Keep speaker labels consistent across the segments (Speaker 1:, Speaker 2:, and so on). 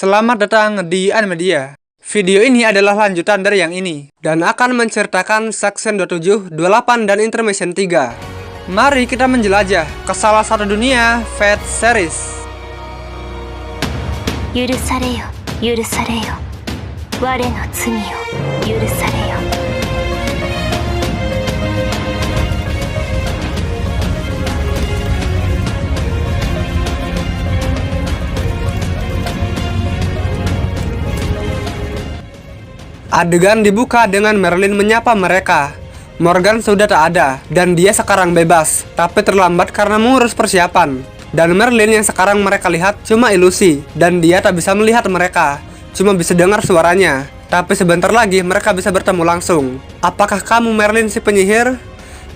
Speaker 1: Selamat datang di Animedia. Video ini adalah lanjutan dari yang ini dan akan menceritakan Section 27, 28, dan Intermission 3. Mari kita menjelajah ke salah satu dunia Fate series.
Speaker 2: 許されよ、許されよ。我の罪を許されよ。
Speaker 1: Adegan dibuka dengan Merlin menyapa mereka. Morgan sudah tak ada dan dia sekarang bebas, tapi terlambat karena mengurus persiapan. Dan Merlin yang sekarang mereka lihat cuma ilusi, dan dia tak bisa melihat mereka, cuma bisa dengar suaranya. Tapi sebentar lagi mereka bisa bertemu langsung. Apakah kamu Merlin si penyihir?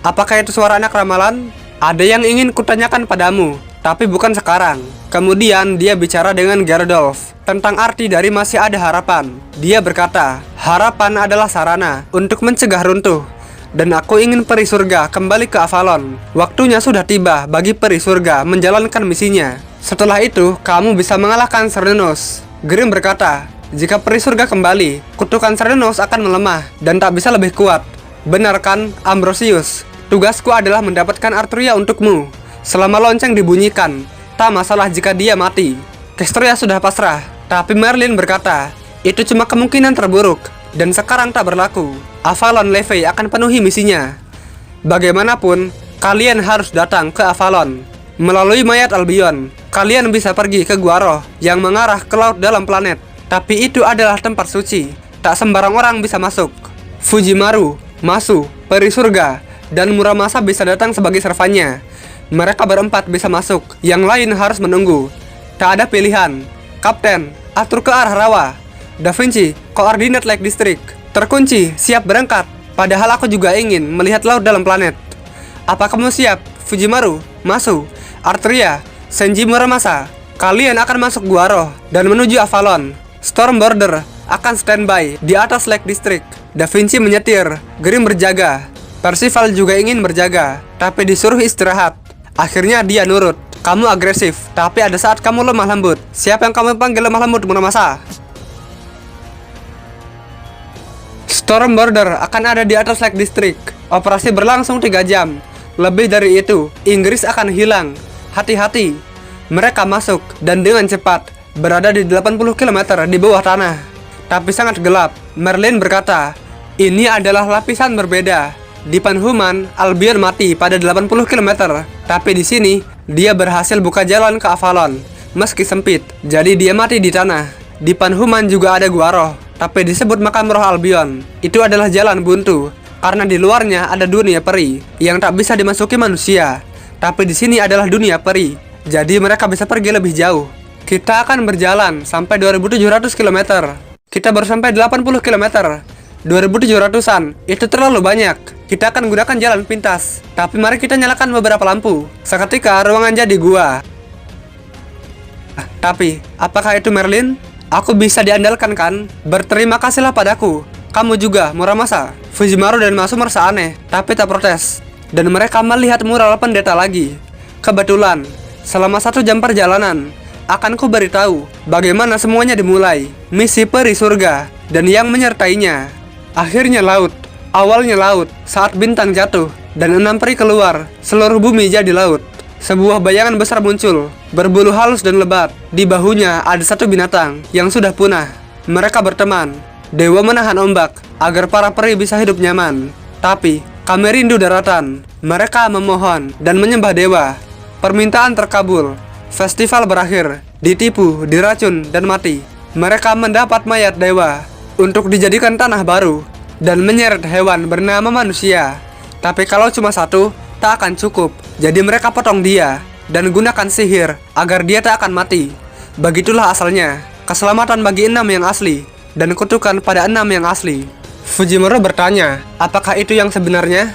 Speaker 1: Apakah itu suara anak ramalan? Ada yang ingin kutanyakan padamu, tapi bukan sekarang. Kemudian dia bicara dengan Geraldolf tentang arti dari masih ada harapan. Dia berkata, harapan adalah sarana untuk mencegah runtuh. Dan aku ingin peri surga kembali ke Avalon. Waktunya sudah tiba bagi peri surga menjalankan misinya. Setelah itu, kamu bisa mengalahkan Cernunnos. Grimm berkata, jika peri surga kembali, kutukan Cernunnos akan melemah dan tak bisa lebih kuat. Benar kan, Ambrosius? Tugasku adalah mendapatkan Arturia untukmu. Selama lonceng dibunyikan, tak masalah jika dia mati. Kestria sudah pasrah, tapi Merlin berkata, itu cuma kemungkinan terburuk, dan sekarang tak berlaku. Avalon Levy akan penuhi misinya. Bagaimanapun, kalian harus datang ke Avalon. Melalui mayat Albion, kalian bisa pergi ke Gua Roh yang mengarah ke laut dalam planet. Tapi itu adalah tempat suci, tak sembarang orang bisa masuk. Fujimaru, Masu, peri surga, dan Muramasa bisa datang sebagai servannya. Mereka berempat bisa masuk, yang lain harus menunggu. Tak ada pilihan. Kapten, atur ke arah rawa. Da Vinci, koordinat Lake District. Terkunci, siap berangkat. Padahal aku juga ingin melihat laut dalam planet. Apa kamu siap, Fujimaru, Masu, Arturia, Senji Muramasa? Kalian akan masuk Gua Roh dan menuju Avalon. Storm Border akan standby di atas Lake District. Da Vinci menyetir, Grimm berjaga. Percival juga ingin berjaga, tapi disuruh istirahat. Akhirnya dia nurut. Kamu agresif, tapi ada saat kamu lemah lembut. Siapa yang kamu panggil lemah lembut, Muramasa? Storm Border akan ada di atas Lake District. Operasi berlangsung 3 jam. Lebih dari itu, Inggris akan hilang. Hati-hati. Mereka masuk dan dengan cepat berada di 80 km di bawah tanah. Tapi sangat gelap. Merlin berkata, ini adalah lapisan berbeda. Di Panhuman, Albion mati pada 80 km. Tapi di sini, dia berhasil buka jalan ke Avalon. Meski sempit, jadi dia mati di tanah. Di Panhuman juga ada Gua Roh, tapi disebut makam roh Albion. Itu adalah jalan buntu, karena di luarnya ada dunia peri yang tak bisa dimasuki manusia. Tapi di sini adalah dunia peri, jadi mereka bisa pergi lebih jauh. Kita akan berjalan sampai 2700 km. Kita baru sampai 80 km. 2700-an, itu terlalu banyak. Kita akan gunakan jalan pintas. Tapi mari kita nyalakan beberapa lampu. Seketika ruangan jadi gua. Tapi, apakah itu Merlin? Aku bisa diandalkan kan? Berterima kasihlah padaku. Kamu juga, Muramasa. Fujimaru dan Masu merasa aneh, tapi tak protes. Dan mereka melihat mural pendeta lagi. Kebetulan, selama 1 jam perjalanan, akan ku beritahu bagaimana semuanya dimulai. Misi peri surga dan yang menyertainya. Akhirnya laut. Awalnya laut, saat bintang jatuh dan 6 peri keluar, seluruh bumi jadi laut. Sebuah bayangan besar muncul, berbulu halus dan lebat. Di bahunya ada satu binatang yang sudah punah. Mereka berteman. Dewa menahan ombak agar para peri bisa hidup nyaman. Tapi kami rindu daratan. Mereka memohon dan menyembah dewa. Permintaan terkabul. Festival berakhir. Ditipu, diracun, dan mati. Mereka mendapat mayat dewa untuk dijadikan tanah baru dan menyeret hewan bernama manusia. Tapi kalau cuma satu, tak akan cukup. Jadi mereka potong dia dan gunakan sihir agar dia tak akan mati. Begitulah asalnya. Keselamatan bagi 6 yang asli dan kutukan pada 6 yang asli. Fujimaru bertanya, apakah itu yang sebenarnya?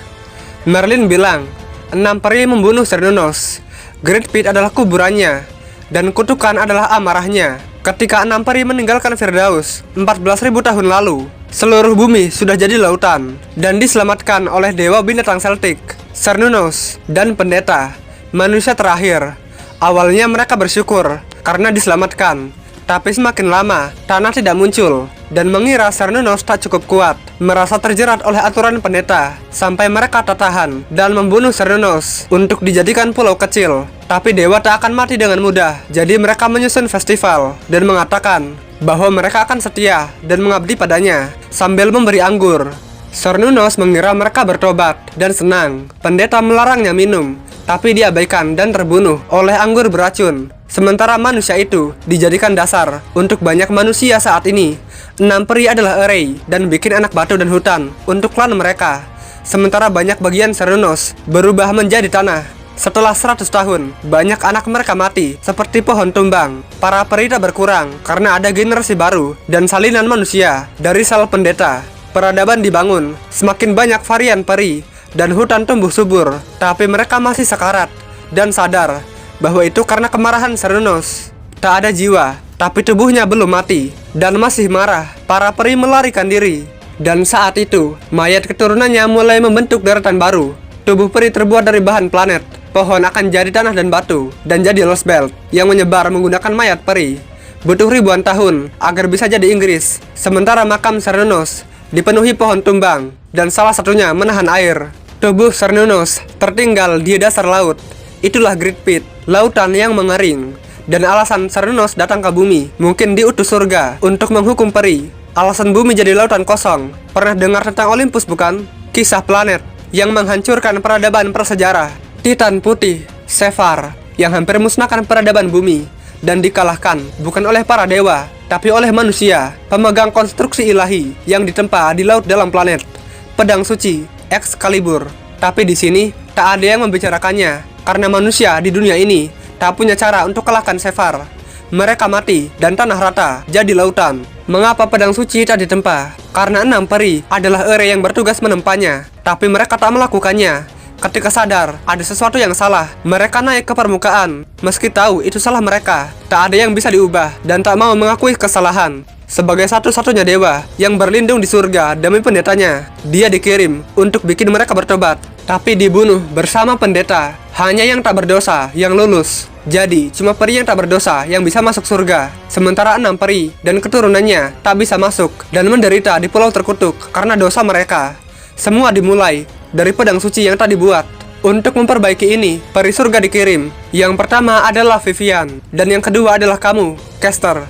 Speaker 1: Merlin bilang, 6 peri membunuh Cernunnos. Great Pit adalah kuburannya dan kutukan adalah amarahnya. Ketika 6 peri meninggalkan Firdaus 14.000 tahun lalu, seluruh bumi sudah jadi lautan dan diselamatkan oleh dewa binatang Celtic, Cernunnos, dan pendeta, manusia terakhir. Awalnya mereka bersyukur karena diselamatkan, Tapi semakin lama, tanah tidak muncul, dan mengira Cernunnos tak cukup kuat, merasa terjerat oleh aturan pendeta, sampai mereka tak tahan dan membunuh Cernunnos untuk dijadikan pulau kecil. Tapi dewa tak akan mati dengan mudah, jadi mereka menyusun festival dan mengatakan bahwa mereka akan setia dan mengabdi padanya, sambil memberi anggur. Cernunnos mengira mereka bertobat dan senang. Pendeta melarangnya minum, tapi diabaikan dan terbunuh oleh anggur beracun. Sementara manusia itu dijadikan dasar untuk banyak manusia saat ini. 6 peri adalah Erei dan bikin anak batu dan hutan untuk klan mereka. Sementara banyak bagian Cernunnos berubah menjadi tanah. Setelah 100 tahun, banyak anak mereka mati seperti pohon tumbang. Para peri tak berkurang karena ada generasi baru dan salinan manusia dari sel pendeta. Peradaban dibangun, semakin banyak varian peri dan hutan tumbuh subur. Tapi mereka masih sekarat dan sadar bahwa itu karena kemarahan Cernunnos. Tak ada jiwa, tapi tubuhnya belum mati dan masih marah. Para peri melarikan diri. Dan saat itu, mayat keturunannya mulai membentuk daratan baru. Tubuh peri terbuat dari bahan planet. Pohon akan jadi tanah dan batu, dan jadi Lost Belt yang menyebar menggunakan mayat peri. Butuh ribuan tahun agar bisa jadi Inggris. Sementara makam Cernunnos dipenuhi pohon tumbang, dan salah satunya menahan air. Tubuh Cernunnos tertinggal di dasar laut. Itulah Great Pit, lautan yang mengering. Dan alasan Cernunnos datang ke bumi, mungkin diutus surga untuk menghukum peri. Alasan bumi jadi lautan kosong. Pernah dengar tentang Olympus bukan? Kisah planet yang menghancurkan peradaban prasejarah. Titan putih, Sephar, yang hampir musnahkan peradaban bumi. Dan dikalahkan bukan oleh para dewa, tapi oleh manusia, pemegang konstruksi ilahi yang ditempa di laut dalam planet. Pedang suci, Excalibur. Tapi di sini tak ada yang membicarakannya. Karena manusia di dunia ini tak punya cara untuk kalahkan Sephar. Mereka mati dan tanah rata jadi lautan. Mengapa pedang suci tak ditempa? Karena 6 peri adalah Erei yang bertugas menempanya. Tapi mereka tak melakukannya. Ketika sadar ada sesuatu yang salah, mereka naik ke permukaan. Meski tahu itu salah mereka, tak ada yang bisa diubah dan tak mau mengakui kesalahan. Sebagai satu-satunya dewa yang berlindung di surga demi pendetanya, dia dikirim untuk bikin mereka bertobat. Tapi dibunuh bersama pendeta. Hanya yang tak berdosa yang lulus. Jadi cuma peri yang tak berdosa yang bisa masuk surga. Sementara 6 peri dan keturunannya tak bisa masuk dan menderita di pulau terkutuk karena dosa mereka. Semua dimulai dari pedang suci yang tak dibuat. Untuk memperbaiki ini, peri surga dikirim. Yang pertama adalah Vivian, dan yang kedua adalah kamu, Caster.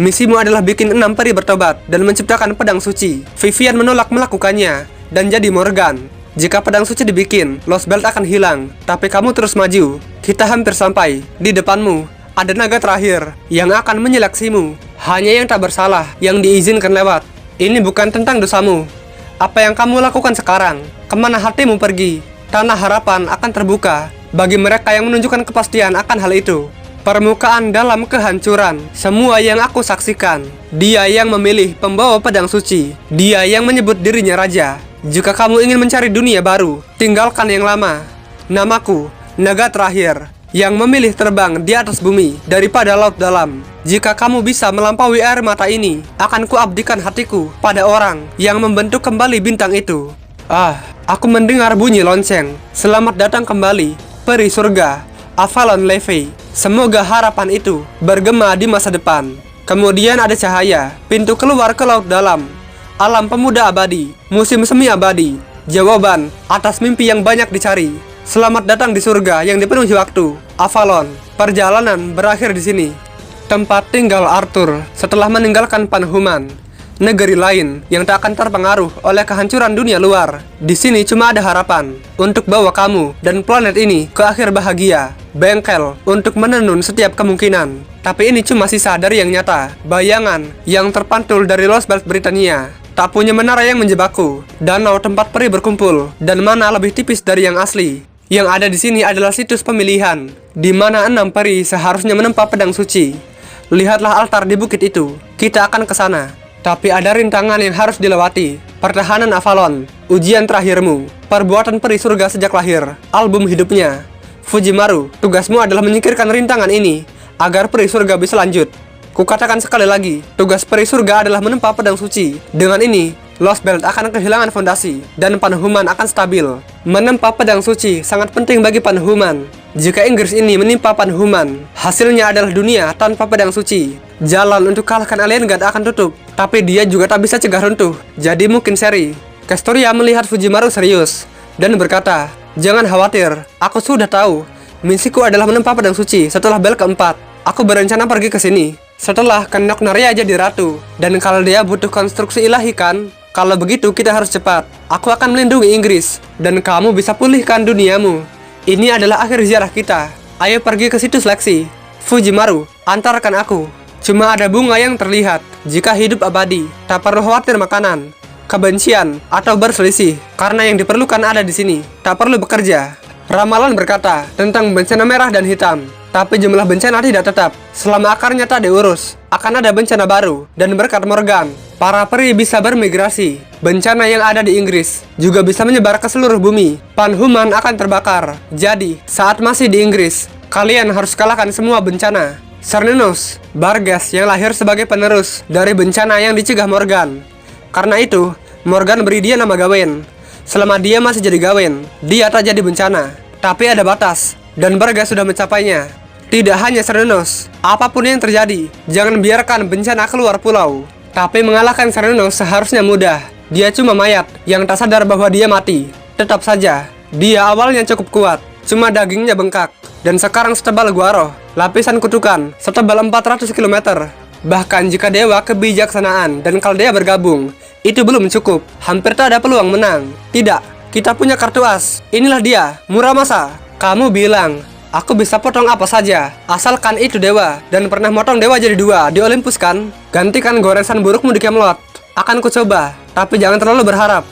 Speaker 1: Misimu adalah bikin 6 peri bertobat dan menciptakan pedang suci. Vivian menolak melakukannya dan jadi Morgan. Jika pedang suci dibikin, Lost Belt akan hilang. Tapi kamu terus maju. Kita hampir sampai. Di depanmu ada naga terakhir yang akan menyeleksimu. Hanya yang tak bersalah yang diizinkan lewat. Ini bukan tentang dosamu. Apa yang kamu lakukan sekarang? Kemana hatimu pergi? Tanah harapan akan terbuka bagi mereka yang menunjukkan kepastian akan hal itu. Permukaan dalam kehancuran. Semua yang aku saksikan. Dia yang memilih pembawa pedang suci. Dia yang menyebut dirinya raja. Jika kamu ingin mencari dunia baru, tinggalkan yang lama. Namaku, naga terakhir, yang memilih terbang di atas bumi daripada laut dalam. Jika kamu bisa melampaui air mata ini, akan kuabdikan hatiku pada orang yang membentuk kembali bintang itu. Aku mendengar bunyi lonceng. Selamat datang kembali, peri surga, Avalon Levy. Semoga harapan itu bergema di masa depan. Kemudian ada cahaya, pintu keluar ke laut dalam. Alam pemuda abadi, musim semi abadi. Jawaban atas mimpi yang banyak dicari. Selamat datang di surga yang dipenuhi waktu, Avalon. Perjalanan berakhir di sini. Tempat tinggal Arthur setelah meninggalkan Panhuman. Negeri lain yang tak akan terpengaruh oleh kehancuran dunia luar. Di sini cuma ada harapan untuk bawa kamu dan planet ini ke akhir bahagia. Bengkel untuk menenun setiap kemungkinan. Tapi ini cuma sisa dari yang nyata. Bayangan yang terpantul dari Lost Belt Britannia. Tak punya menara yang menjebakku. Danau tempat peri berkumpul. Dan mana lebih tipis dari yang asli. Yang ada di sini adalah situs pemilihan, di mana 6 peri seharusnya menempa pedang suci. Lihatlah altar di bukit itu. Kita akan ke sana. Tapi ada rintangan yang harus dilewati. Pertahanan Avalon, ujian terakhirmu, perbuatan peri surga sejak lahir, album hidupnya. Fujimaru, tugasmu adalah menyingkirkan rintangan ini agar peri surga bisa lanjut. Kukatakan sekali lagi, tugas peri surga adalah menempa pedang suci. Dengan ini, Lost Belt akan kehilangan fondasi dan Panhuman akan stabil. Menempa pedang suci sangat penting bagi Panhuman. Jika Inggris ini menimpa Panhuman, hasilnya adalah dunia tanpa pedang suci. Jalan untuk kalahkan alien god akan tutup, tapi dia juga tak bisa cegah runtuh. Jadi mungkin seri. Castoria melihat Fujimaru serius dan berkata, "Jangan khawatir, aku sudah tahu. Misiku adalah menempa pedang suci setelah bel keempat. Aku berencana pergi ke sini setelah Kendok Naria jadi ratu. Dan kalau dia butuh konstruksi ilahi kan? Kalau begitu kita harus cepat. Aku akan melindungi Inggris dan kamu bisa pulihkan duniamu. Ini adalah akhir ziarah kita. Ayo pergi ke situs seleksi. Fujimaru, antarkan aku." Cuma ada bunga yang terlihat. Jika hidup abadi, tak perlu khawatir makanan, kebencian, atau berselisih, karena yang diperlukan ada di sini. Tak perlu bekerja. Ramalan berkata tentang bencana merah dan hitam, tapi jumlah bencana tidak tetap. Selama akarnya tak diurus, akan ada bencana baru. Dan berkat Morgan, para peri bisa bermigrasi. Bencana yang ada di Inggris juga bisa menyebar ke seluruh bumi. Panhuman akan terbakar. Jadi, saat masih di Inggris, kalian harus kalahkan semua bencana. Cernunnos, Bargas yang lahir sebagai penerus dari bencana yang dicegah Morgan. Karena itu, Morgan beri dia nama Gawain. Selama dia masih jadi Gawain, dia tak jadi bencana. Tapi ada batas, dan Bargas sudah mencapainya. Tidak hanya Cernunnos, apapun yang terjadi, jangan biarkan bencana keluar pulau. Tapi mengalahkan Cernunnos seharusnya mudah. Dia cuma mayat yang tak sadar bahwa dia mati. Tetap saja, dia awalnya cukup kuat, cuma dagingnya bengkak. Dan sekarang setebal Guaro, lapisan kutukan, setebal 400 km. Bahkan jika dewa kebijaksanaan dan Kaldea bergabung, itu belum cukup. Hampir tak ada peluang menang. Tidak, kita punya kartu as. Inilah dia, Muramasa. Kamu bilang, aku bisa potong apa saja, asalkan itu dewa. Dan pernah motong dewa jadi dua di Olympus kan? Gantikan goresan burukmu di Camelot. Akan kucoba, tapi jangan terlalu berharap.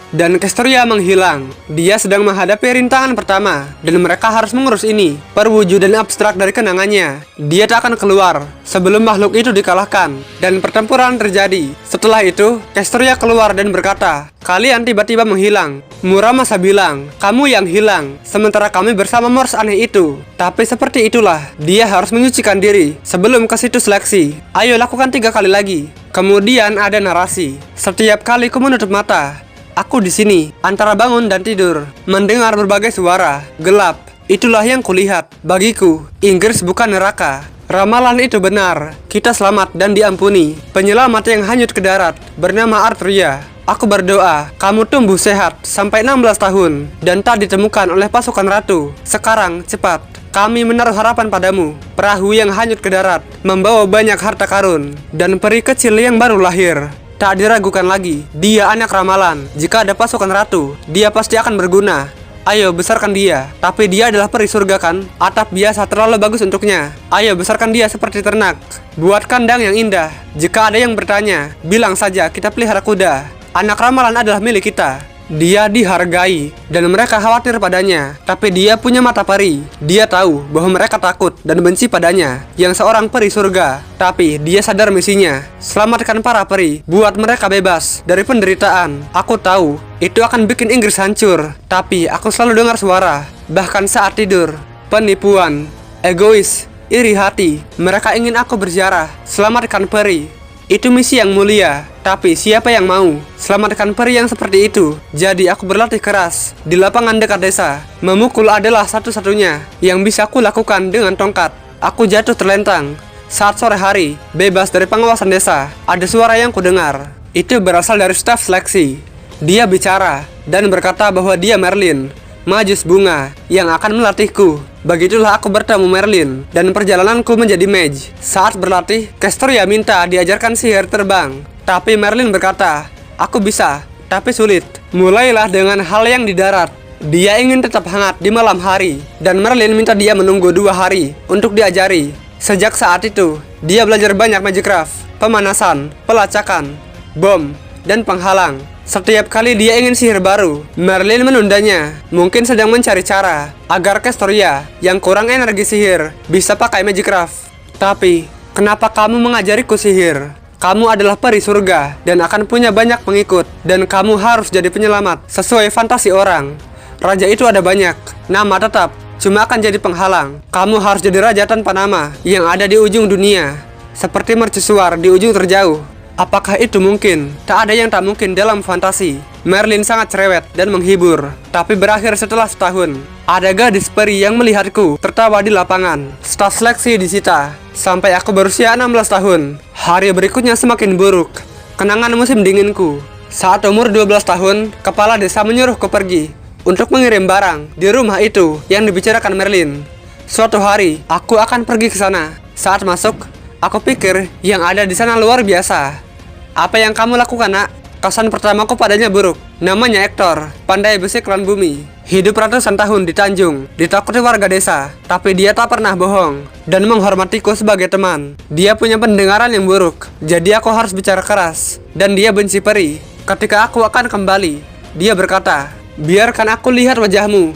Speaker 1: Dan Castoria menghilang. Dia sedang menghadapi rintangan pertama, dan mereka harus mengurus ini. Perwujudan abstrak dari kenangannya. Dia tak akan keluar sebelum makhluk itu dikalahkan. Dan pertempuran terjadi. Setelah itu, Castoria keluar dan berkata, "Kalian tiba-tiba menghilang." Muramasa bilang, "Kamu yang hilang, sementara kami bersama Morse aneh itu." Tapi seperti itulah, dia harus menyucikan diri sebelum ke situs seleksi. Ayo lakukan 3 kali lagi. Kemudian ada narasi. Setiap kali ku menutup mata, aku di sini, antara bangun dan tidur, mendengar berbagai suara, gelap. Itulah yang kulihat. Bagiku, Inggris bukan neraka. Ramalan itu benar. Kita selamat dan diampuni. Penyelamat yang hanyut ke darat, bernama Arturia. Aku berdoa, kamu tumbuh sehat sampai 16 tahun, dan tak ditemukan oleh pasukan ratu. Sekarang, cepat. Kami menaruh harapan padamu. Perahu yang hanyut ke darat, membawa banyak harta karun, dan peri kecil yang baru lahir. Tak diragukan lagi, dia anak ramalan. Jika ada pasukan ratu, dia pasti akan berguna. Ayo besarkan dia. Tapi dia adalah peri surga kan? Atap biasa terlalu bagus untuknya. Ayo besarkan dia seperti ternak. Buat kandang yang indah. Jika ada yang bertanya, bilang saja kita pelihara kuda. Anak ramalan adalah milik kita. Dia dihargai, dan mereka khawatir padanya. Tapi dia punya mata peri. Dia tahu bahwa mereka takut dan benci padanya, yang seorang peri surga. Tapi dia sadar misinya, selamatkan para peri, buat mereka bebas dari penderitaan. Aku tahu, itu akan bikin Inggris hancur. Tapi aku selalu dengar suara, bahkan saat tidur. Penipuan, egois, iri hati. Mereka ingin aku berziarah, selamatkan peri. Itu misi yang mulia, tapi siapa yang mau selamatkan peri yang seperti itu? Jadi aku berlatih keras di lapangan dekat desa. Memukul adalah satu-satunya yang bisa aku lakukan dengan tongkat. Aku jatuh terlentang. Saat sore hari, bebas dari pengawasan desa, ada suara yang kudengar. Itu berasal dari staf seleksi. Dia bicara dan berkata bahwa dia Merlin, majus bunga yang akan melatihku. Begitulah aku bertemu Merlin dan perjalananku menjadi mage. Saat berlatih, Castoria minta diajarkan sihir terbang. Tapi Merlin berkata, aku bisa, tapi sulit. Mulailah dengan hal yang di darat. Dia ingin tetap hangat di malam hari, dan Merlin minta dia menunggu 2 hari untuk diajari. Sejak saat itu, dia belajar banyak magicraft, pemanasan, pelacakan, bom, dan penghalang. Setiap kali dia ingin sihir baru, Merlin menundanya. Mungkin sedang mencari cara agar Castoria yang kurang energi sihir bisa pakai magicraft. Tapi, kenapa kamu mengajariku sihir? Kamu adalah peri surga dan akan punya banyak pengikut, dan kamu harus jadi penyelamat sesuai fantasi orang. Raja itu ada banyak, nama tetap cuma akan jadi penghalang. Kamu harus jadi raja tanpa nama yang ada di ujung dunia, seperti mercusuar di ujung terjauh. Apakah itu mungkin? Tak ada yang tak mungkin dalam fantasi. Merlin sangat cerewet dan menghibur, tapi berakhir setelah setahun. Ada gadis peri yang melihatku tertawa di lapangan. Staf seleksi disita sampai aku berusia 16 tahun. Hari berikutnya semakin buruk. Kenangan musim dinginku. Saat umur 12 tahun, kepala desa menyuruhku pergi untuk mengirim barang di rumah itu yang dibicarakan Merlin. Suatu hari, aku akan pergi ke sana. Saat masuk, aku pikir yang ada di sana luar biasa. Apa yang kamu lakukan, nak? Kesan pertamaku padanya buruk. Namanya Hector, pandai besi klan bumi. Hidup ratusan tahun di Tanjung, ditakuti warga desa. Tapi dia tak pernah bohong dan menghormatiku sebagai teman. Dia punya pendengaran yang buruk, jadi aku harus bicara keras. Dan dia benci peri. Ketika aku akan kembali, dia berkata, "Biarkan aku lihat wajahmu.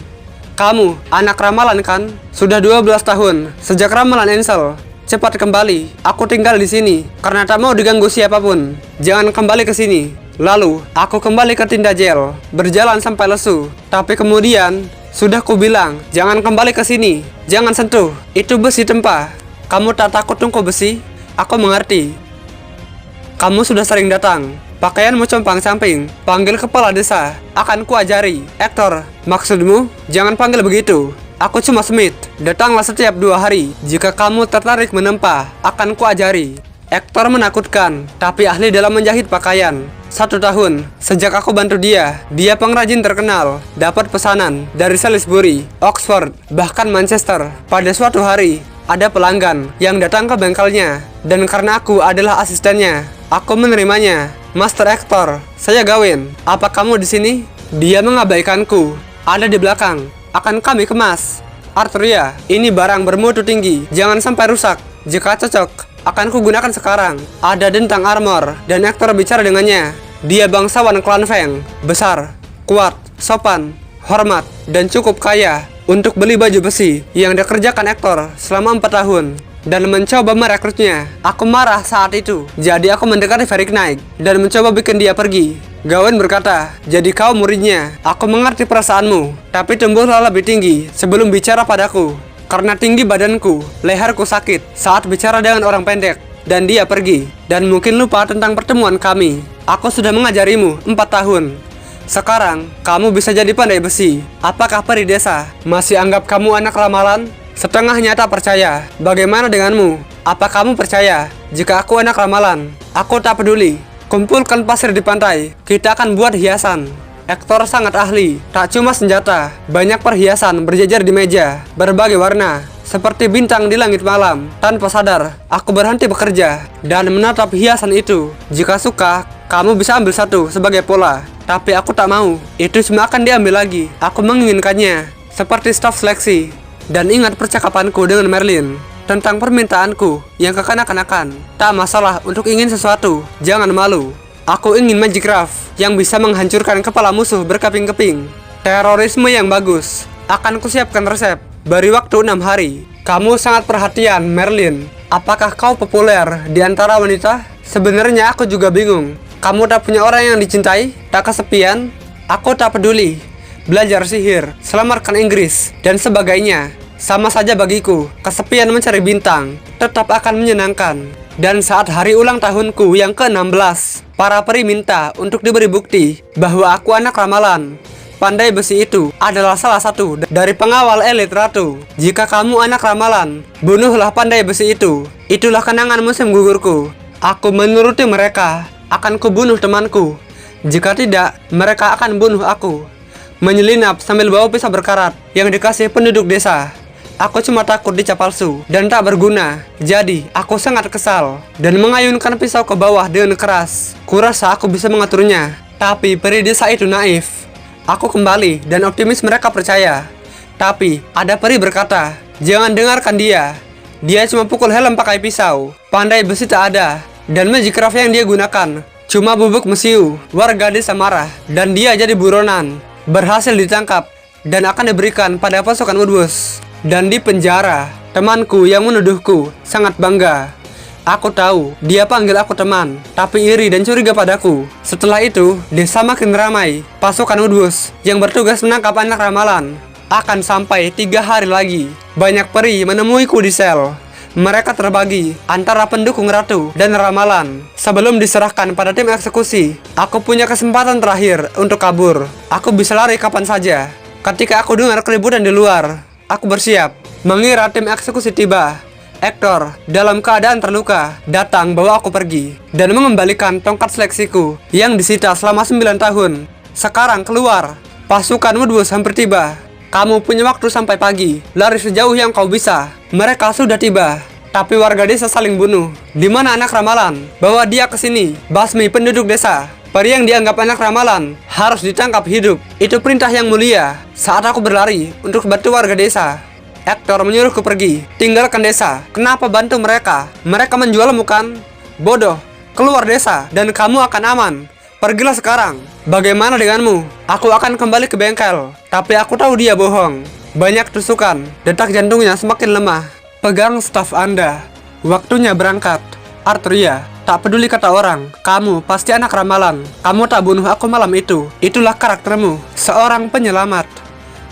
Speaker 1: Kamu anak ramalan kan? Sudah 12 tahun sejak ramalan Ansel. Cepat kembali, aku tinggal di sini karena tak mau diganggu siapapun. Jangan kembali ke sini." Lalu, aku kembali ke Tindajel, berjalan sampai lesu. Tapi kemudian, sudah kubilang, jangan kembali ke sini. Jangan sentuh, itu besi tempa. Kamu tak takut tungku besi? Aku mengerti. Kamu sudah sering datang. Pakaianmu compang-camping. Panggil kepala desa, akan kuajari. Hector, maksudmu? Jangan panggil begitu. Aku cuma Smith. Datanglah setiap 2 hari. Jika kamu tertarik menempa, akan kuajari. Hector menakutkan, tapi ahli dalam menjahit pakaian. 1 tahun, sejak aku bantu dia pengrajin terkenal. Dapat pesanan dari Salisbury, Oxford, bahkan Manchester. Pada suatu hari, ada pelanggan yang datang ke bengkelnya. Dan karena aku adalah asistennya, aku menerimanya. "Master Hector, saya Gawain. Apa kamu di sini?" Dia mengabaikanku. "Ada di belakang. Akan kami kemas." "Arturia, ini barang bermutu tinggi. Jangan sampai rusak. Jika cocok, akan kugunakan sekarang." Ada dentang armor, dan Hector bicara dengannya. Dia bangsawan klan Feng, besar, kuat, sopan, hormat, dan cukup kaya untuk beli baju besi yang dikerjakan Hector selama 4 tahun dan mencoba merekrutnya. Aku marah saat itu, jadi aku mendekati Varric Knight dan mencoba bikin dia pergi. Gawain berkata, "Jadi kau muridnya. Aku mengerti perasaanmu, tapi tumbuhlah lebih tinggi sebelum bicara padaku." Karena tinggi badanku, leherku sakit saat bicara dengan orang pendek. Dan dia pergi, dan mungkin lupa tentang pertemuan kami. Aku sudah mengajarimu 4 tahun. Sekarang, kamu bisa jadi pandai besi. Apakah peri desa masih anggap kamu anak ramalan? Setengahnya tak percaya. Bagaimana denganmu? Apa kamu percaya jika aku anak ramalan? Aku tak peduli. Kumpulkan pasir di pantai. Kita akan buat hiasan. Hector sangat ahli. Tak cuma senjata, banyak perhiasan berjejer di meja, berbagai warna, seperti bintang di langit malam. Tanpa sadar, aku berhenti bekerja dan menatap hiasan itu. Jika suka, kamu bisa ambil satu sebagai pola. Tapi aku tak mau. Itu semua akan diambil lagi. Aku menginginkannya, seperti staf seleksi. Dan ingat percakapanku dengan Merlin tentang permintaanku yang kekanak-kanakan. Tak masalah untuk ingin sesuatu. Jangan malu. Aku ingin magic craft yang bisa menghancurkan kepala musuh berkeping-keping. Terorisme yang bagus. Akan kusiapkan resep. Beri waktu 6 hari. Kamu sangat perhatian, Merlin. Apakah kau populer di antara wanita? Sebenarnya aku juga bingung. Kamu tak punya orang yang dicintai? Tak kesepian? Aku tak peduli. Belajar sihir, selamatkan Inggris, dan sebagainya. Sama saja bagiku. Kesepian mencari bintang tetap akan menyenangkan. Dan saat hari ulang tahunku yang ke-16, para peri minta untuk diberi bukti bahwa aku anak ramalan. Pandai besi itu adalah salah satu dari pengawal elit ratu. Jika kamu anak ramalan, bunuhlah pandai besi itu. Itulah kenangan musim gugurku. Aku menuruti mereka. Akan kubunuh temanku. Jika tidak, mereka akan bunuh aku. Menyelinap sambil bawa pisau berkarat yang dikasih penduduk desa. Aku cuma takut dicap palsu dan tak berguna. Jadi, aku sangat kesal dan mengayunkan pisau ke bawah dengan keras. Kurasa aku bisa mengaturnya. Tapi peri desa itu naif. Aku kembali dan optimis mereka percaya. Tapi, ada peri berkata, "Jangan dengarkan dia. Dia cuma pukul helm pakai pisau. Pandai besi tak ada. Dan magic craft yang dia gunakan cuma bubuk mesiu." Warga desa marah dan dia jadi buronan. Berhasil ditangkap dan akan diberikan pada pasukan Woodwose dan di penjara. Temanku yang menuduhku sangat bangga. Aku tahu dia panggil aku teman, tapi iri dan curiga padaku. Setelah itu, desa makin ramai. Pasukan Woodwose yang bertugas menangkap anak ramalan akan sampai 3 hari lagi. Banyak peri menemuiku di sel. Mereka terbagi antara pendukung ratu dan ramalan. Sebelum diserahkan pada tim eksekusi, aku punya kesempatan terakhir untuk kabur. Aku bisa lari kapan saja. Ketika aku dengar keributan di luar, aku bersiap. Mengira tim eksekusi tiba, Hector, dalam keadaan terluka, datang bawa aku pergi dan mengembalikan tongkat seleksiku yang disita selama 9 tahun. Sekarang keluar, pasukan Woodwose hampir tiba. Kamu punya waktu sampai pagi, lari sejauh yang kau bisa. Mereka sudah tiba, tapi warga desa saling bunuh. Di mana anak ramalan? Bawa dia ke sini, basmi penduduk desa. Peri yang dianggap anak ramalan harus ditangkap hidup. Itu perintah yang mulia. Saat aku berlari untuk bantu warga desa, Hector menyuruhku pergi, tinggalkan desa. Kenapa bantu mereka? Mereka menjualmu kan? Bodoh, keluar desa dan kamu akan aman. Pergilah sekarang. Bagaimana denganmu? Aku akan kembali ke bengkel. Tapi aku tahu dia bohong. Banyak tusukan, detak jantungnya semakin lemah. Pegang staf Anda. Waktunya berangkat. Arturia, tak peduli kata orang, kamu pasti anak ramalan. Kamu tak bunuh aku malam itu. Itulah karaktermu, seorang penyelamat.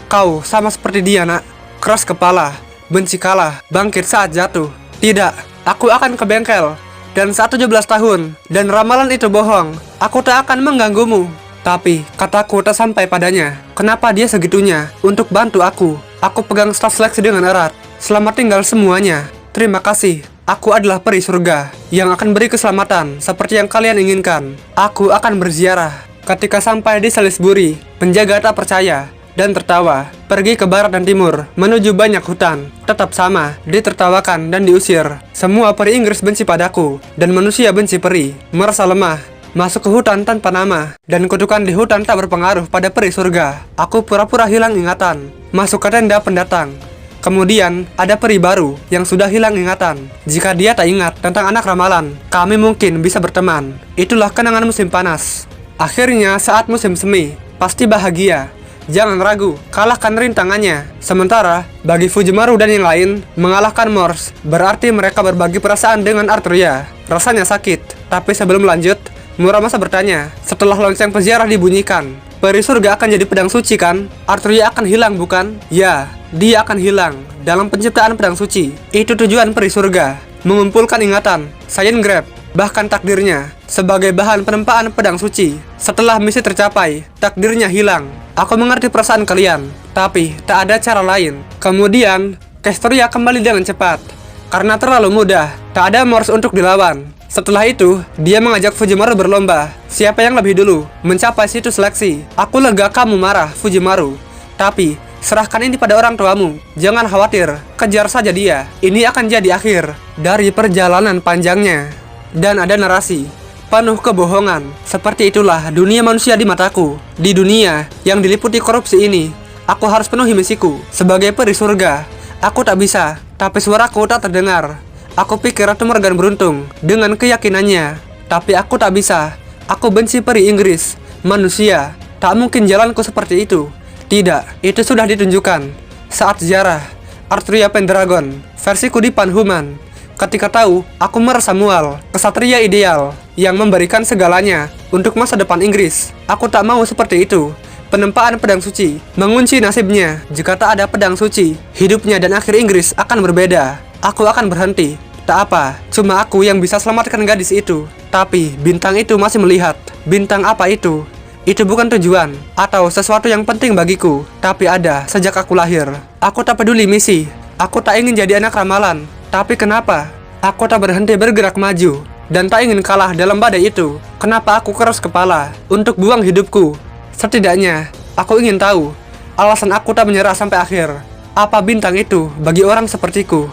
Speaker 1: Kau sama seperti dia, nak. Keras kepala, benci kalah, bangkit saat jatuh. Tidak, aku akan ke bengkel. Dan saat 17 tahun, dan ramalan itu bohong, aku tak akan mengganggumu. Tapi, kataku tak sampai padanya. Kenapa dia segitunya untuk bantu aku? Aku pegang staf seleksi dengan erat. Selamat tinggal semuanya. Terima kasih. Aku adalah peri surga yang akan beri keselamatan seperti yang kalian inginkan. Aku akan berziarah. Ketika sampai di Salisbury, penjaga tak percaya dan tertawa, pergi ke barat dan timur, menuju banyak hutan. Tetap sama, ditertawakan dan diusir. Semua peri Inggris benci padaku, dan manusia benci peri. Merasa lemah, masuk ke hutan tanpa nama, dan kutukan di hutan tak berpengaruh pada peri surga. Aku pura-pura hilang ingatan, masuk ke tenda pendatang. Kemudian, ada peri baru yang sudah hilang ingatan. Jika dia tak ingat tentang anak ramalan, kami mungkin bisa berteman. Itulah kenangan musim panas. Akhirnya, saat musim semi, pasti bahagia. Jangan ragu, kalahkan rintangannya. Sementara, bagi Fujimaru dan yang lain, mengalahkan Morse berarti mereka berbagi perasaan dengan Arturia. Rasanya sakit, tapi sebelum lanjut, Muramasa bertanya, setelah lonceng peziarah dibunyikan, peri surga akan jadi pedang suci kan? Arturia akan hilang bukan? Ya, dia akan hilang dalam penciptaan pedang suci. Itu tujuan peri surga, mengumpulkan ingatan, Saiyan Grab, bahkan takdirnya, sebagai bahan penempaan pedang suci. Setelah misi tercapai, takdirnya hilang. Aku mengerti perasaan kalian, tapi tak ada cara lain. Kemudian, Castoria kembali dengan cepat. Karena terlalu mudah, tak ada Morse untuk dilawan. Setelah itu, dia mengajak Fujimaru berlomba. Siapa yang lebih dulu mencapai situs seleksi? Aku lega kamu marah, Fujimaru. Tapi, serahkan ini pada orang tuamu. Jangan khawatir, kejar saja dia. Ini akan jadi akhir dari perjalanan panjangnya. Dan ada narasi penuh kebohongan. Seperti itulah dunia manusia di mataku. Di dunia yang diliputi korupsi ini, aku harus penuhi misiku. Sebagai peri surga, aku tak bisa, tapi suaraku tak terdengar. Aku pikir Ratu Morgan beruntung dengan keyakinannya, tapi aku tak bisa. Aku benci peri Inggris, manusia. Tak mungkin jalanku seperti itu. Tidak, itu sudah ditunjukkan saat sejarah Arturia Pendragon, versiku di Panhuman. Ketika tahu, aku merasa mual, kesatria ideal yang memberikan segalanya untuk masa depan Inggris. Aku tak mau seperti itu. Penempaan pedang suci mengunci nasibnya. Jika tak ada pedang suci, hidupnya dan akhir Inggris akan berbeda. Aku akan berhenti. Tak apa, cuma aku yang bisa selamatkan gadis itu. Tapi bintang itu masih melihat. Bintang apa itu? Itu bukan tujuan atau sesuatu yang penting bagiku, tapi ada sejak aku lahir. Aku tak peduli misi. Aku tak ingin jadi anak ramalan. Tapi kenapa? Aku tak berhenti bergerak maju dan tak ingin kalah dalam badai itu. Kenapa aku keras kepala untuk buang hidupku? Setidaknya, aku ingin tahu alasan aku tak menyerah sampai akhir. Apa bintang itu bagi orang sepertiku?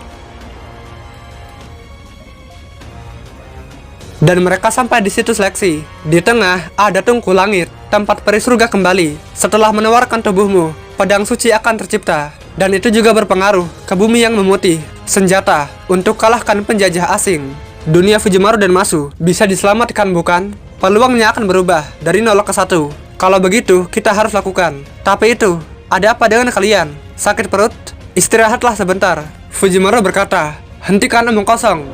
Speaker 1: Dan mereka sampai di situs seleksi. Di tengah ada tungku langit, tempat peri surga kembali. Setelah menawarkan tubuhmu, pedang suci akan tercipta. Dan itu juga berpengaruh ke bumi yang memutih. Senjata untuk kalahkan penjajah asing. Dunia Fujimaru dan Masu bisa diselamatkan bukan? Peluangnya akan berubah dari 0 ke 1. Kalau begitu, kita harus lakukan. Tapi itu, ada apa dengan kalian? Sakit perut? Istirahatlah sebentar. Fujimaru berkata, hentikan omong kosong.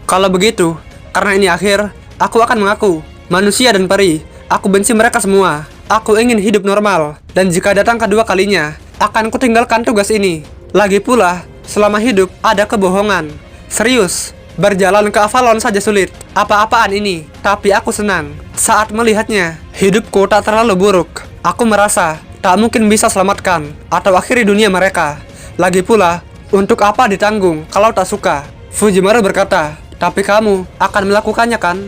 Speaker 1: Kalau begitu, karena ini akhir, aku akan mengaku. Manusia dan peri, aku benci mereka semua. Aku ingin hidup normal. Dan jika datang kedua kalinya, akan kutinggalkan tugas ini. Lagi pula, selama hidup ada kebohongan. Serius, berjalan ke Avalon saja sulit. Apa-apaan ini, tapi aku senang saat melihatnya. Hidupku tak terlalu buruk. Aku merasa tak mungkin bisa selamatkan atau akhiri dunia mereka. Lagi pula, untuk apa ditanggung kalau tak suka? Fujimaru berkata, tapi kamu akan melakukannya kan?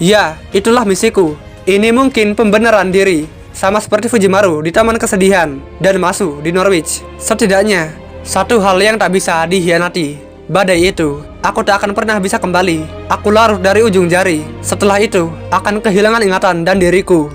Speaker 1: Ya, itulah misiku. Ini mungkin pembenaran diri, sama seperti Fujimaru di Taman Kesedihan dan Masu di Norwich. Setidaknya, satu hal yang tak bisa dihianati. Badai itu, aku tak akan pernah bisa kembali. Aku larut dari ujung jari. Setelah itu, akan kehilangan ingatan dan diriku.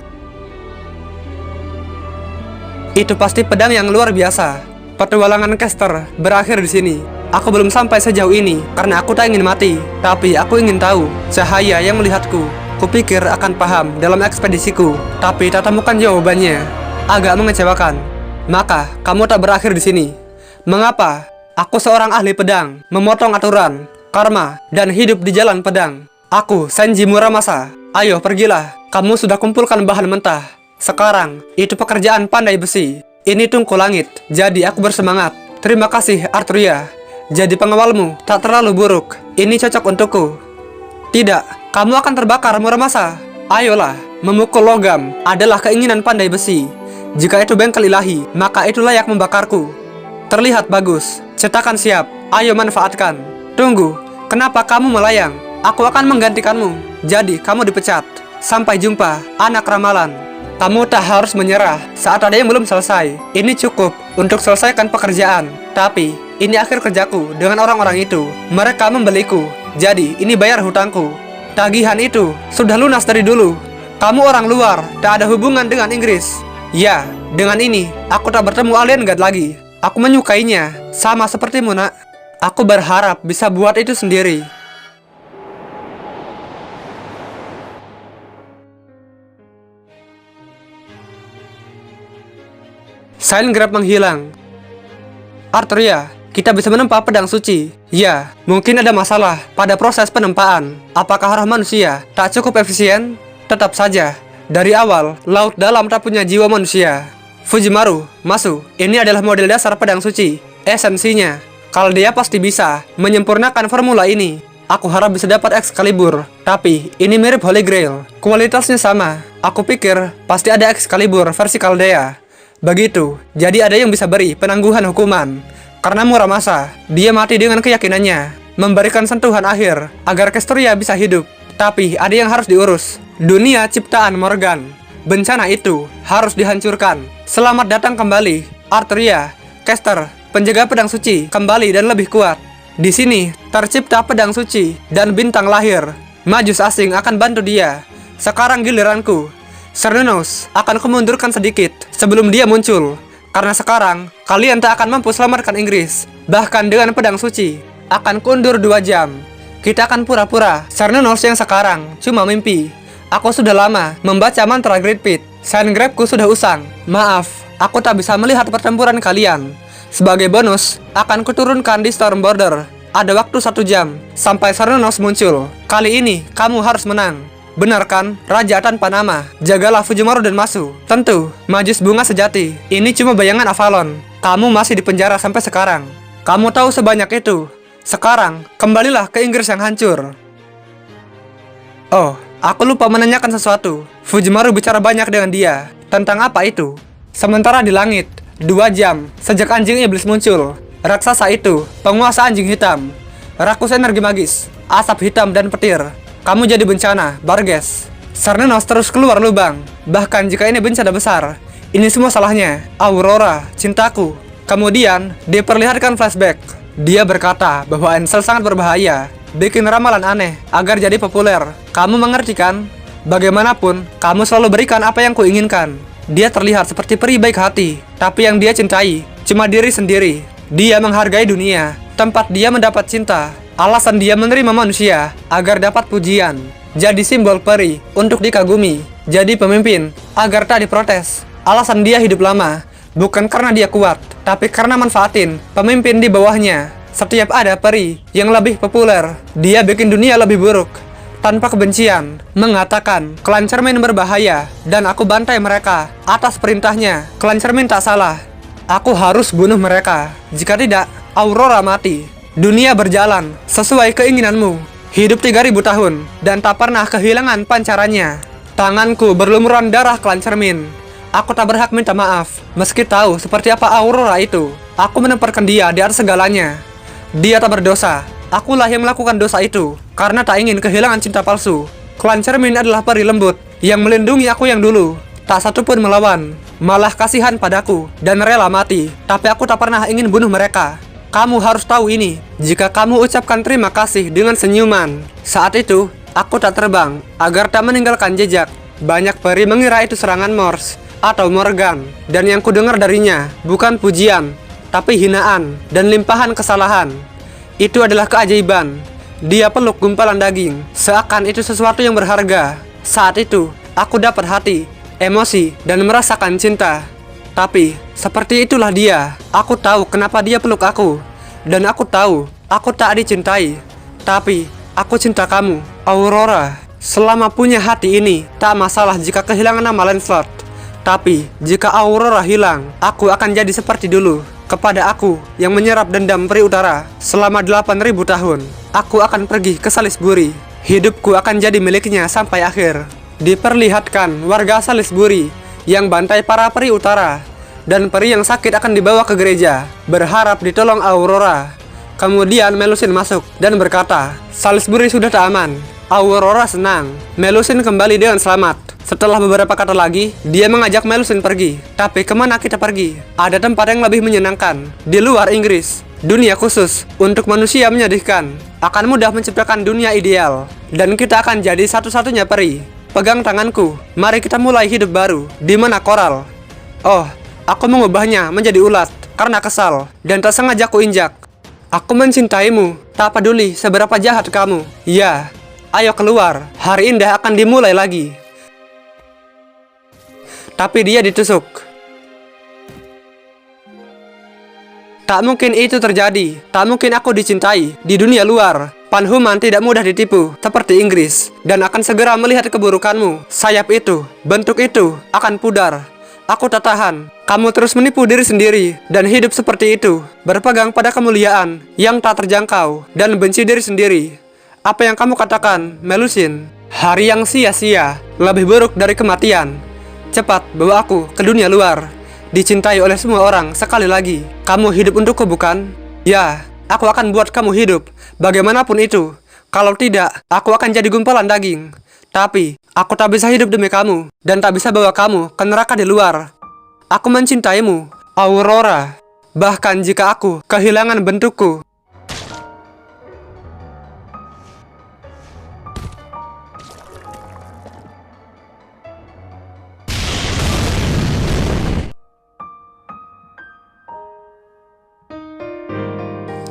Speaker 1: Itu pasti pedang yang luar biasa. Petualangan Caster berakhir di sini. Aku belum sampai sejauh ini karena aku tak ingin mati, tapi aku ingin tahu cahaya yang melihatku. Kupikir akan paham dalam ekspedisiku, tapi tak temukan jawabannya. Agak mengecewakan. Maka, kamu tak berakhir di sini. Mengapa? Aku seorang ahli pedang, memotong aturan, karma, dan hidup di jalan pedang. Aku, Senji Muramasa. Ayo, pergilah. Kamu sudah kumpulkan bahan mentah. Sekarang, itu pekerjaan pandai besi. Ini tungku langit, jadi aku bersemangat. Terima kasih, Arturia. Jadi pengawalmu tak terlalu buruk. Ini cocok untukku. Tidak, kamu akan terbakar, Muramasa. Ayolah, memukul logam adalah keinginan pandai besi. Jika itu bengkel ilahi, maka itu layak membakarku. Terlihat bagus. Cetakan siap, ayo manfaatkan. Tunggu, kenapa kamu melayang? Aku akan menggantikanmu. Jadi, kamu dipecat. Sampai jumpa, anak ramalan. Kamu tak harus menyerah saat ada yang belum selesai. Ini cukup untuk selesaikan pekerjaan. Tapi, ini akhir kerjaku dengan orang-orang itu. Mereka membeliku. Jadi, ini bayar hutangku. Tagihan itu sudah lunas dari dulu. Kamu orang luar, tak ada hubungan dengan Inggris. Ya, dengan ini, aku tak bertemu Alien God lagi. Aku menyukainya, sama sepertimu, nak. Aku berharap bisa buat itu sendiri. Sign Grab menghilang. Arturia, kita bisa menempa pedang suci. Ya, mungkin ada masalah pada proses penempaan. Apakah roh manusia tak cukup efisien? Tetap saja, dari awal, laut dalam tak punya jiwa manusia. Fujimaru, Masu, ini adalah model dasar pedang suci. Esensinya, Caldea pasti bisa menyempurnakan formula ini. Aku harap bisa dapat Excalibur, tapi ini mirip Holy Grail. Kualitasnya sama. Aku pikir pasti ada Excalibur versi Caldea. Begitu, jadi ada yang bisa beri penangguhan hukuman. Karena Muramasa, dia mati dengan keyakinannya memberikan sentuhan akhir agar Castoria bisa hidup. Tapi ada yang harus diurus. Dunia ciptaan Morgan. Bencana itu harus dihancurkan. Selamat datang kembali, Arturia. Caster, penjaga pedang suci, kembali dan lebih kuat. Di sini tercipta pedang suci dan bintang lahir. Majus asing akan bantu dia. Sekarang giliranku. Cernunnos akan kumundurkan sedikit sebelum dia muncul. Karena sekarang kalian tak akan mampu selamatkan Inggris. Bahkan dengan pedang suci akan kundur 2 jam. Kita akan pura-pura Cernunnos yang sekarang cuma mimpi. Aku sudah lama membaca mantra Great Pit. Sign Grabku sudah usang. Maaf, aku tak bisa melihat pertempuran kalian. Sebagai bonus, akan kuturunkan di Storm Border. Ada waktu 1 jam sampai Cernunnos muncul. Kali ini kamu harus menang. Benar kan, Raja tanpa nama? Jagalah Fujimaru dan Masu. Tentu, Majus bunga sejati. Ini cuma bayangan Avalon. Kamu masih di penjara sampai sekarang. Kamu tahu sebanyak itu. Sekarang, kembalilah ke Inggris yang hancur. Oh, aku lupa menanyakan sesuatu. Fujimaru bicara banyak dengan dia. Tentang apa itu? Sementara di langit, 2 jam sejak anjing iblis muncul. Raksasa itu, penguasa anjing hitam. Rakus energi magis, asap hitam dan petir. Kamu jadi bencana, Barges. Cernunnos terus keluar lubang. Bahkan jika ini bencana besar, ini semua salahnya Aurora, cintaku. Kemudian, diperlihatkan flashback. Dia berkata bahwa Ansel sangat berbahaya, bikin ramalan aneh agar jadi populer. Kamu mengerti kan? Bagaimanapun, kamu selalu berikan apa yang kuinginkan. Dia terlihat seperti peri baik hati, tapi yang dia cintai cuma diri sendiri. Dia menghargai dunia, tempat dia mendapat cinta. Alasan dia menerima manusia agar dapat pujian. Jadi simbol peri untuk dikagumi. Jadi pemimpin agar tak diprotes. Alasan dia hidup lama bukan karena dia kuat, tapi karena manfaatin pemimpin di bawahnya. Setiap ada peri yang lebih populer, dia bikin dunia lebih buruk. Tanpa kebencian, mengatakan klan cermin berbahaya dan aku bantai mereka atas perintahnya. Klan cermin tak salah. Aku harus bunuh mereka. Jika tidak, Aurora mati. Dunia berjalan sesuai keinginanmu. Hidup 3000 tahun dan tak pernah kehilangan pancarannya. Tanganku berlumuran darah klan cermin. Aku tak berhak minta maaf, meski tahu seperti apa Aurora itu. Aku menempatkan dia di atas segalanya. Dia tak berdosa. Akulah yang melakukan dosa itu, karena tak ingin kehilangan cinta palsu. Klan cermin adalah peri lembut yang melindungi aku yang dulu. Tak satu pun melawan, malah kasihan padaku dan rela mati. Tapi aku tak pernah ingin bunuh mereka. Kamu harus tahu ini. Jika kamu ucapkan terima kasih dengan senyuman, saat itu aku tak terbang agar tak meninggalkan jejak. Banyak peri mengira itu serangan Morse atau Morgan, dan yang kudengar darinya bukan pujian, tapi hinaan dan limpahan kesalahan. Itu adalah keajaiban. Dia peluk gumpalan daging, seakan itu sesuatu yang berharga. Saat itu aku dapat hati, emosi, dan merasakan cinta. Tapi seperti itulah dia. Aku tahu kenapa dia peluk aku, dan aku tahu aku tak dicintai. Tapi aku cinta kamu, Aurora. Selama punya hati ini, tak masalah jika kehilangan nama Lancelot. Tapi jika Aurora hilang, aku akan jadi seperti dulu. Kepada aku yang menyerap dendam peri utara selama 8000 tahun, aku akan pergi ke Salisbury. Hidupku akan jadi miliknya sampai akhir. Diperlihatkan warga Salisbury yang bantai para peri utara, dan peri yang sakit akan dibawa ke gereja, berharap ditolong Aurora. Kemudian Melusine masuk dan berkata, Salisbury sudah tak aman. Aurora senang. Melusine kembali dengan selamat. Setelah beberapa kata lagi, dia mengajak Melusine pergi. Tapi kemana kita pergi? Ada tempat yang lebih menyenangkan di luar Inggris. Dunia khusus untuk manusia menyedihkan. Akan mudah menciptakan dunia ideal, dan kita akan jadi satu-satunya peri. Pegang tanganku, mari kita mulai hidup baru. Di mana koral? Oh, aku mengubahnya menjadi ulat karena kesal dan tak sengaja ku injak. Aku mencintaimu, tak peduli seberapa jahat kamu. Ya, ayo keluar, hari indah akan dimulai lagi. Tapi dia ditusuk. Tak mungkin itu terjadi. Tak mungkin aku dicintai di dunia luar. Panhuman tidak mudah ditipu seperti Inggris, dan akan segera melihat keburukanmu. Sayap itu, bentuk itu akan pudar. Aku tak tahan. Kamu terus menipu diri sendiri dan hidup seperti itu, berpegang pada kemuliaan yang tak terjangkau dan benci diri sendiri. Apa yang kamu katakan, Melusine? Hari yang sia-sia lebih buruk dari kematian. Cepat bawa aku ke dunia luar, dicintai oleh semua orang sekali lagi. Kamu hidup untukku, bukan? Ya, aku akan buat kamu hidup, bagaimanapun itu. Kalau tidak, aku akan jadi gumpalan daging. Tapi, aku tak bisa hidup demi kamu, dan tak bisa bawa kamu ke neraka di luar. Aku mencintaimu, Aurora. Bahkan jika aku kehilangan bentukku.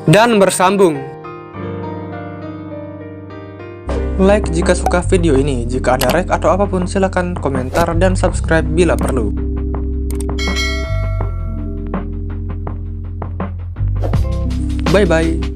Speaker 1: Dan bersambung. Like jika suka video ini. Jika ada rek atau apapun, silahkan komentar dan subscribe bila perlu. Bye bye.